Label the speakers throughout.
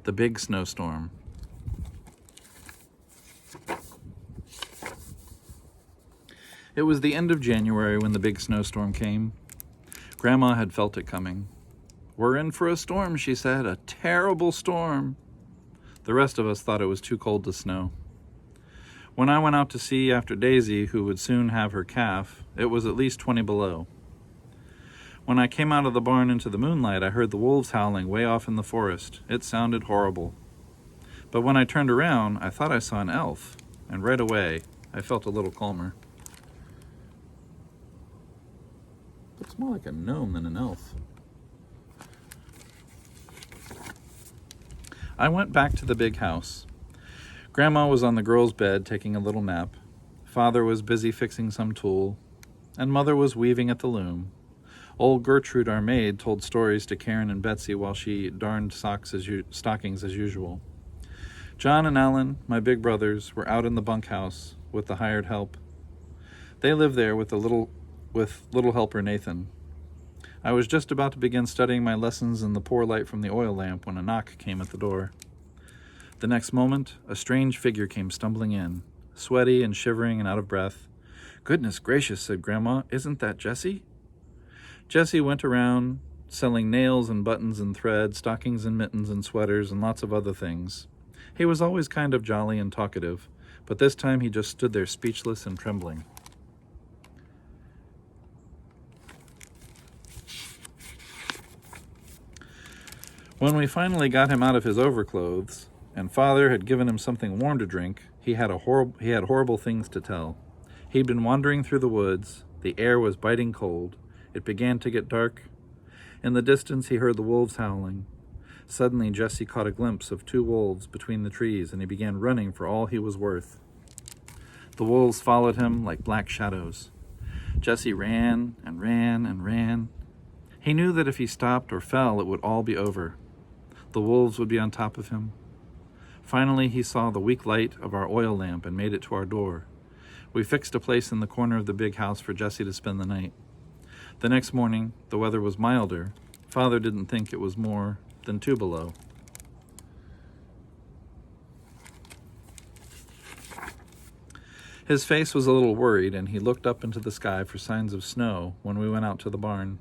Speaker 1: The Big Snowstorm. It was the end of January when the big snowstorm came. Grandma had felt it coming. "We're in for a storm," she said, "a terrible storm." The rest of us thought it was too cold to snow. When I went out to see after Daisy, who would soon have her calf, it was at least 20 below. When I came out of the barn into the moonlight, I heard the wolves howling way off in the forest. It sounded horrible. But when I turned around, I thought I saw an elf, and right away, I felt a little calmer. Looks more like a gnome than an elf. I went back to the big house. Grandma was on the girls' bed taking a little nap. Father was busy fixing some tool, and Mother was weaving at the loom. Old Gertrude, our maid, told stories to Karen and Betsy while she darned stockings as usual. John and Alan, my big brothers, were out in the bunkhouse with the hired help. They lived there with little helper Nathan. I was just about to begin studying my lessons in the poor light from the oil lamp when a knock came at the door. The next moment, a strange figure came stumbling in, sweaty and shivering and out of breath. "Goodness gracious," said Grandma, "isn't that Jesse?" Jesse went around selling nails and buttons and thread, stockings and mittens and sweaters and lots of other things. He was always kind of jolly and talkative, but this time he just stood there speechless and trembling. When we finally got him out of his overclothes, and Father had given him something warm to drink, he had horrible things to tell. He'd been wandering through the woods. The air was biting cold. It began to get dark. In the distance, he heard the wolves howling. Suddenly, Jesse caught a glimpse of 2 wolves between the trees, and he began running for all he was worth. The wolves followed him like black shadows. Jesse ran and ran and ran. He knew that if he stopped or fell, it would all be over. The wolves would be on top of him. Finally, he saw the weak light of our oil lamp and made it to our door. We fixed a place in the corner of the big house for Jesse to spend the night. The next morning, the weather was milder. Father didn't think it was more than 2 below. His face was a little worried, and he looked up into the sky for signs of snow when we went out to the barn.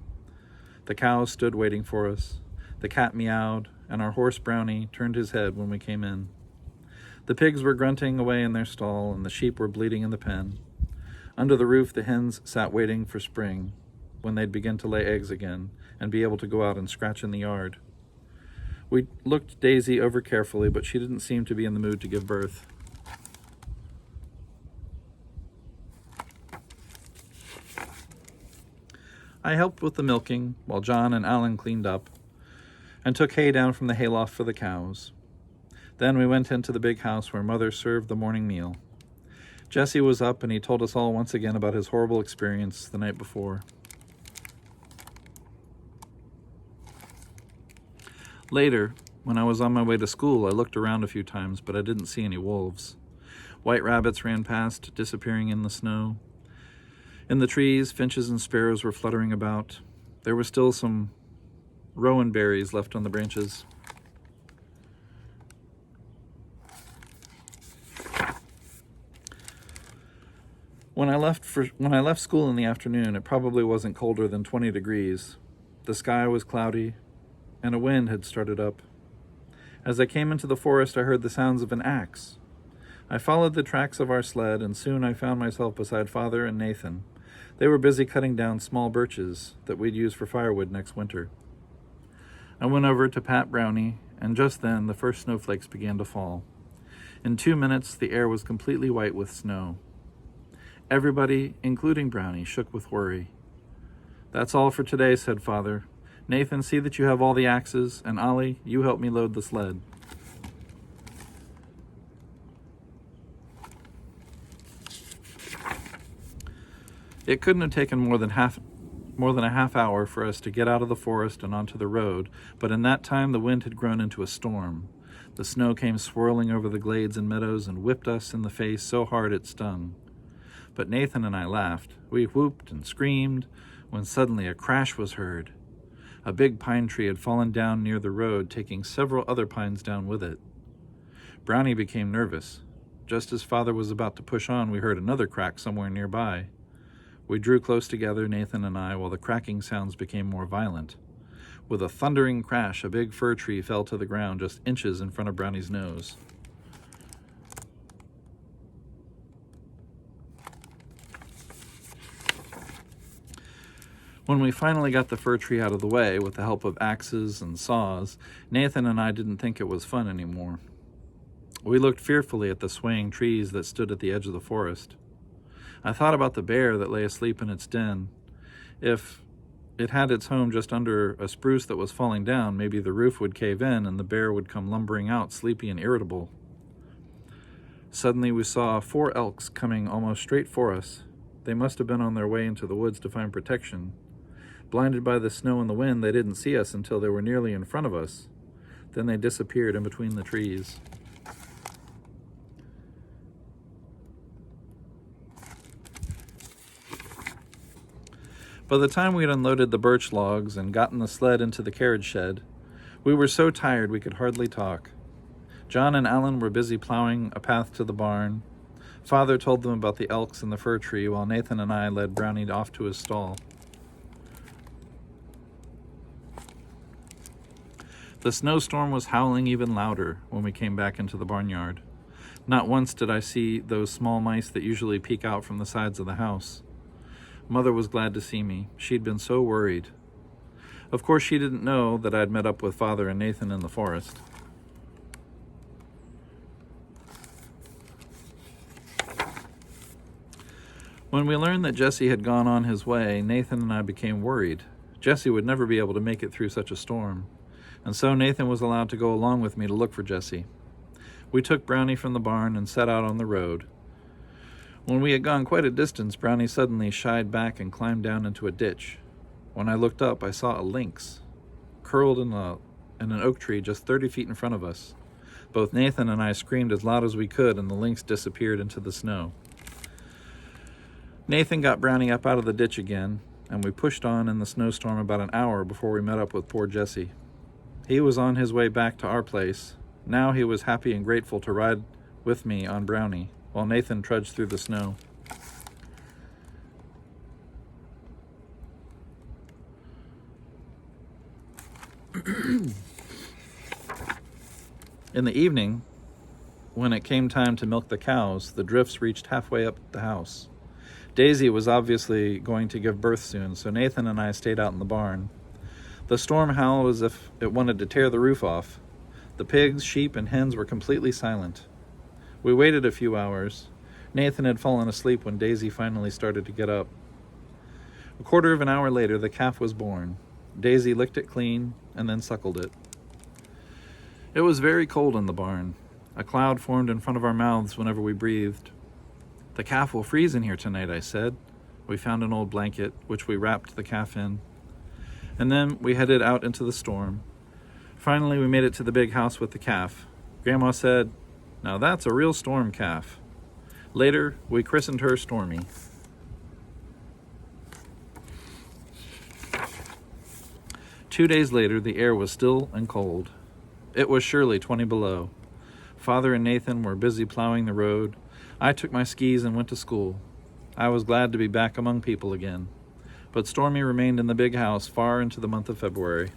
Speaker 1: The cows stood waiting for us. The cat meowed, and our horse Brownie turned his head when we came in. The pigs were grunting away in their stall, and the sheep were bleating in the pen. Under the roof, the hens sat waiting for spring, when they'd begin to lay eggs again and be able to go out and scratch in the yard. We looked Daisy over carefully, but she didn't seem to be in the mood to give birth. I helped with the milking while John and Alan cleaned up and took hay down from the hayloft for the cows. Then we went into the big house where Mother served the morning meal. Jesse was up, and he told us all once again about his horrible experience the night before. Later, when I was on my way to school, I looked around a few times, but I didn't see any wolves. White rabbits ran past, disappearing in the snow. In the trees, finches and sparrows were fluttering about. There were still some rowan berries left on the branches. When I left school in the afternoon, it probably wasn't colder than 20 degrees. The sky was cloudy, and a wind had started up. As I came into the forest, I heard the sounds of an axe. I followed the tracks of our sled, and soon I found myself beside Father and Nathan. They were busy cutting down small birches that we'd use for firewood next winter. I went over to pat Brownie, and just then the first snowflakes began to fall. In 2 minutes, the air was completely white with snow. Everybody, including Brownie, shook with worry. "That's all for today," said Father. "Nathan, see that you have all the axes, and Ollie, you help me load the sled." It couldn't have taken more than a half hour for us to get out of the forest and onto the road, but in that time the wind had grown into a storm. The snow came swirling over the glades and meadows and whipped us in the face so hard it stung. But Nathan and I laughed. We whooped and screamed when suddenly a crash was heard. A big pine tree had fallen down near the road, taking several other pines down with it. Brownie became nervous. Just as Father was about to push on, we heard another crack somewhere nearby. We drew close together, Nathan and I, while the cracking sounds became more violent. With a thundering crash, a big fir tree fell to the ground just inches in front of Brownie's nose. When we finally got the fir tree out of the way with the help of axes and saws, Nathan and I didn't think it was fun anymore. We looked fearfully at the swaying trees that stood at the edge of the forest. I thought about the bear that lay asleep in its den. If it had its home just under a spruce that was falling down, maybe the roof would cave in and the bear would come lumbering out, sleepy and irritable. Suddenly we saw 4 elks coming almost straight for us. They must have been on their way into the woods to find protection. Blinded by the snow and the wind, they didn't see us until they were nearly in front of us. Then they disappeared in between the trees. By the time we had unloaded the birch logs and gotten the sled into the carriage shed, we were so tired we could hardly talk. John and Alan were busy plowing a path to the barn. Father told them about the elks and the fir tree, while Nathan and I led Brownie off to his stall. The snowstorm was howling even louder when we came back into the barnyard. Not once did I see those small mice that usually peek out from the sides of the house. Mother was glad to see me. She'd been so worried. Of course, she didn't know that I'd met up with Father and Nathan in the forest. When we learned that Jesse had gone on his way, Nathan and I became worried. Jesse would never be able to make it through such a storm. And so Nathan was allowed to go along with me to look for Jesse. We took Brownie from the barn and set out on the road. When we had gone quite a distance, Brownie suddenly shied back and climbed down into a ditch. When I looked up, I saw a lynx, curled in an oak tree just 30 feet in front of us. Both Nathan and I screamed as loud as we could, and the lynx disappeared into the snow. Nathan got Brownie up out of the ditch again, and we pushed on in the snowstorm about an hour before we met up with poor Jesse. He was on his way back to our place. Now he was happy and grateful to ride with me on Brownie, while Nathan trudged through the snow. In the evening, when it came time to milk the cows, the drifts reached halfway up the house. Daisy was obviously going to give birth soon, so Nathan and I stayed out in the barn. The storm howled as if it wanted to tear the roof off. The pigs, sheep, and hens were completely silent. We waited a few hours. Nathan had fallen asleep when Daisy finally started to get up. A quarter of an hour later, the calf was born. Daisy licked it clean and then suckled it. It was very cold in the barn. A cloud formed in front of our mouths whenever we breathed. "The calf will freeze in here tonight," I said. We found an old blanket, which we wrapped the calf in. And then we headed out into the storm. Finally, we made it to the big house with the calf. Grandma said, "Now that's a real storm calf." Later, we christened her Stormy. Two days later, the air was still and cold. It was surely 20 below. Father and Nathan were busy plowing the road. I took my skis and went to school. I was glad to be back among people again. But Stormy remained in the big house far into the month of February.